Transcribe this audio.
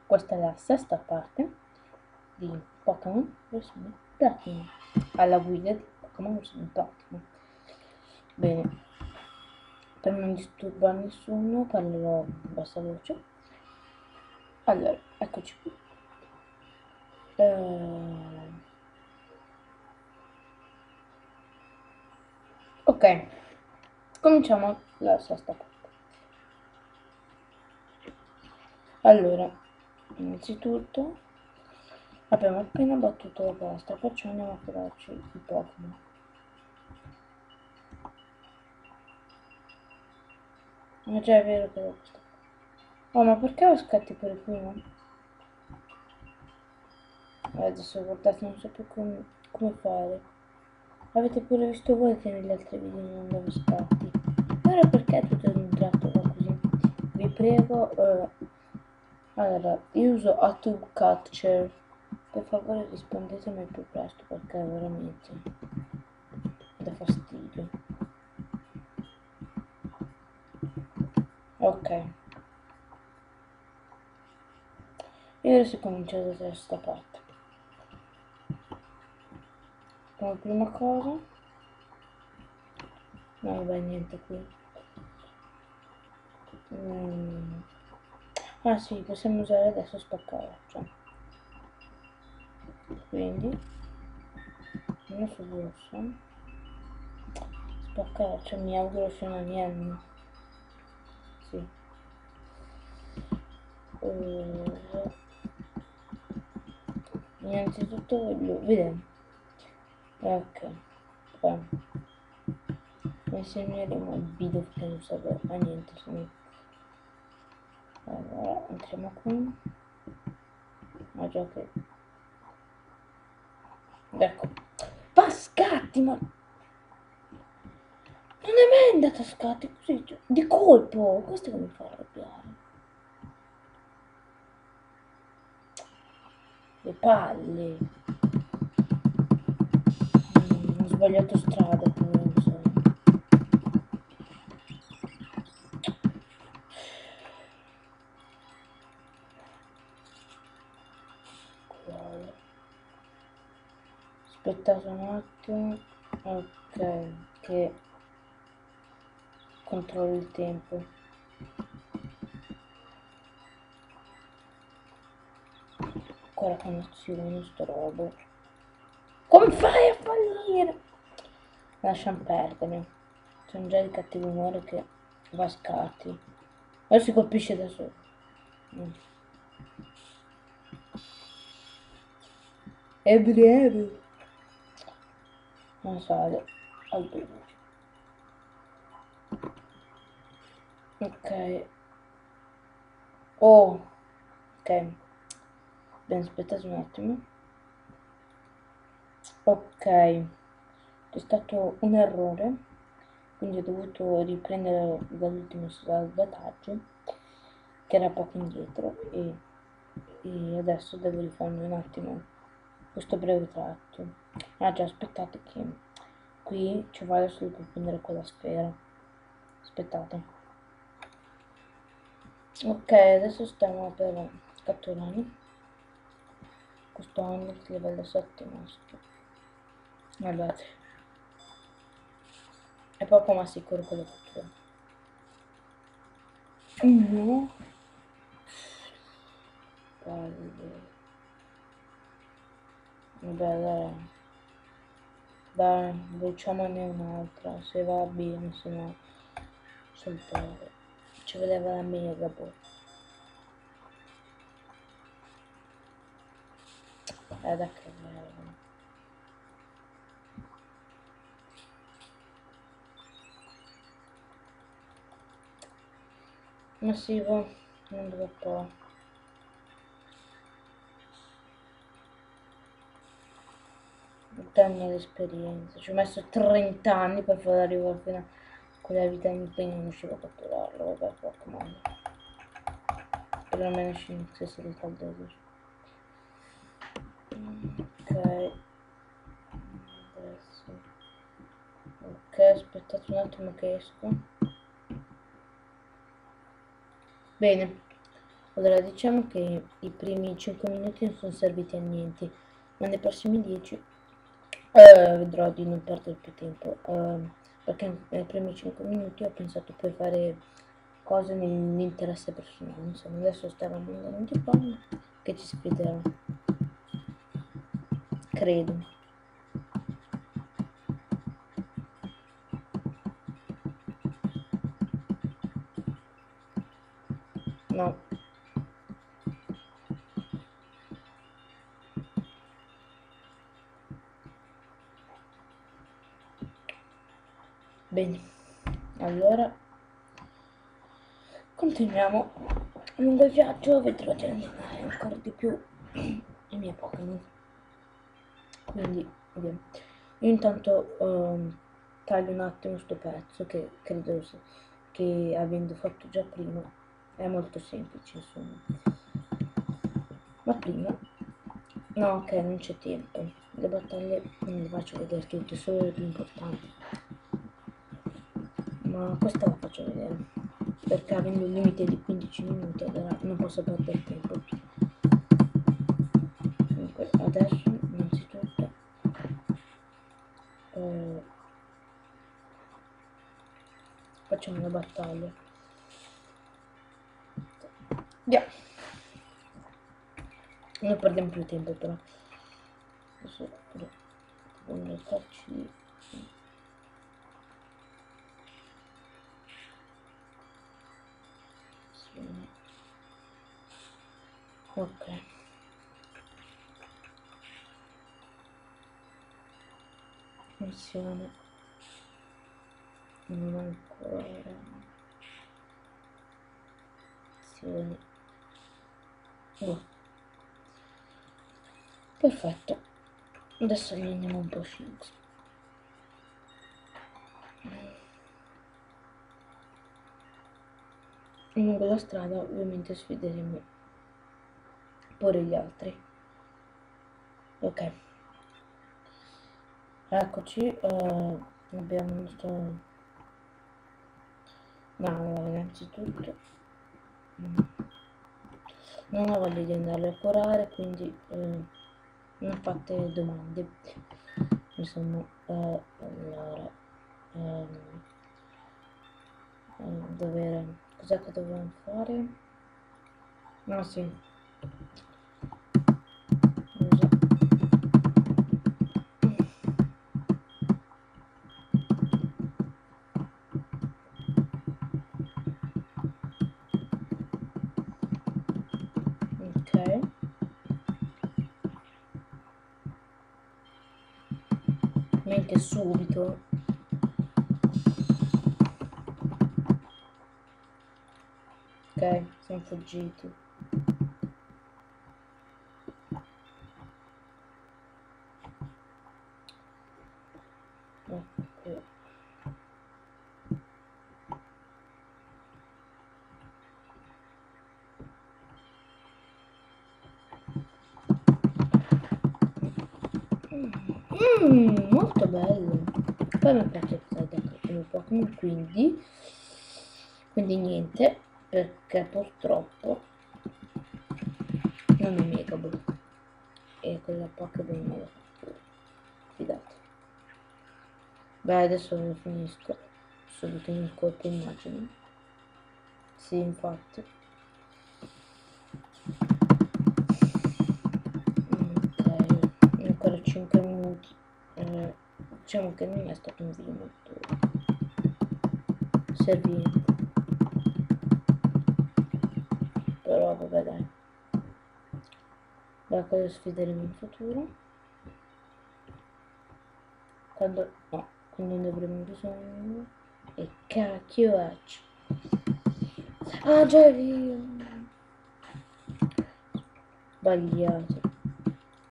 questa è la sesta parte di Pokémon versione Platinum, alla guida di Pokémon versione Platinum. Bene, per non disturbare nessuno parlerò a bassa voce. Allora, eccoci qui. Ok, cominciamo la sesta parte. Allora, innanzitutto abbiamo appena battuto la pasta, perciò andiamo a curarci i Pokémon. Ma già è vero che questo. Oh, ma perché lo scatti pure prima? Adesso guardate, non so più come fare. Avete pure visto voi che negli altri video non avevo scatti. Allora perché tutto ad un tratto va così? Vi prego, allora, io uso Atube Catcher. Per favore rispondetemi il più presto perché veramente da fastidio. Ok. E ora si comincia da questa parte. Come prima cosa. No, vabbè, niente qui. Ah sì, possiamo usare adesso spaccaroccia. Quindi, uno su rosso. Spaccaroccia, mi auguro sia una niente. Sì. Innanzitutto voglio vedere. Ok. Poi insegneremo il video che non serve a niente. Allora, entriamo qui. Ma già che. Ecco. Va scatti, ma. Non è mai andato a scatti così. Di colpo. Questo che mi fa arrabbiare. Le palle. Ho sbagliato strada, come non so. Aspettate un attimo. Ok, che controllo il tempo. Ancora condizioni sto robo. Come fai a fallire? Lasciamo perdere. Sono già di cattivo umore che va a scatti. Ora si colpisce da solo. È breve. Non sale. Allora. Ok. Oh. Ok. Ben, aspettate un attimo. Ok. C'è stato un errore. Quindi ho dovuto riprendere dall'ultimo salvataggio. Che era poco indietro. E adesso devo rifarmi un attimo questo breve tratto. Ah già, aspettate che qui ci vado solo per prendere quella sfera. Aspettate. Ok, adesso stiamo per catturare questo Onyx livello 7 maschio. Guardate. È poco ma sicuro che lo cattura. No. Vabbè, dai, bruciamone un'altra, se va bene, se no saltare. Ci vedeva la mega boh. Da che bello. Massivo, non dove po'. Danni all'esperienza. Ci ho messo 30 anni per far arrivare fino a quella vita in cui non riuscivo a catturarlo. Vabbè, Pokémon. Per almeno Shinx si riscaldese. Ok. Adesso. Ok, aspettate un attimo che esco. Bene. Allora, diciamo che i primi 5 minuti non sono serviti a niente, ma nei prossimi 10 vedrò di non perdere più tempo, perché nei primi 5 minuti ho pensato per fare cose nell'interesse personale. Insomma, adesso starò mandando un diploma che ci sfiderà, credo. No. Bene, allora continuiamo lungo il viaggio, vedrò di allenare ancora di più i miei Pokémon. Quindi, via. Io intanto taglio un attimo sto pezzo che credo che avendo fatto già prima è molto semplice, insomma. Ma prima, no, ok, non c'è tempo. Le battaglie non le faccio vedere tutte, solo le più importanti. Ma questa la faccio vedere, perché avendo un limite di 15 minuti allora non posso perdere tempo. Dunque, adesso innanzitutto facciamo una battaglia. Via. Non perdiamo più tempo però. Adesso devo metterci. Ok. Missione. Non ancora. Missione. Oh. Perfetto. Adesso andiamo un po' Shinx. Lungo la strada ovviamente sfideremo pure gli altri. Ok. Eccoci. Abbiamo il nostro... No, allora, innanzitutto non ho voglia di andarlo a curare, quindi non fate domande. Insomma, allora, cos'è che dobbiamo fare? No, sì. Ok. Mente subito. Ok, siamo fuggiti. Ok. Molto bello. Poi mi piace come Pokémon, quindi niente, perché purtroppo non è Mega Ball e quella Pokéball me la fidate. Beh, adesso lo finisco subito in un colpo, immagino. Sì, infatti. Ok, ancora 5 minuti. Diciamo che non è stato un video molto serviente, però vabbè dai. Da cosa sfideremo in futuro? Quando ne avremo bisogno. E cacchio faccio? Ah, già è vero. Sbagliato.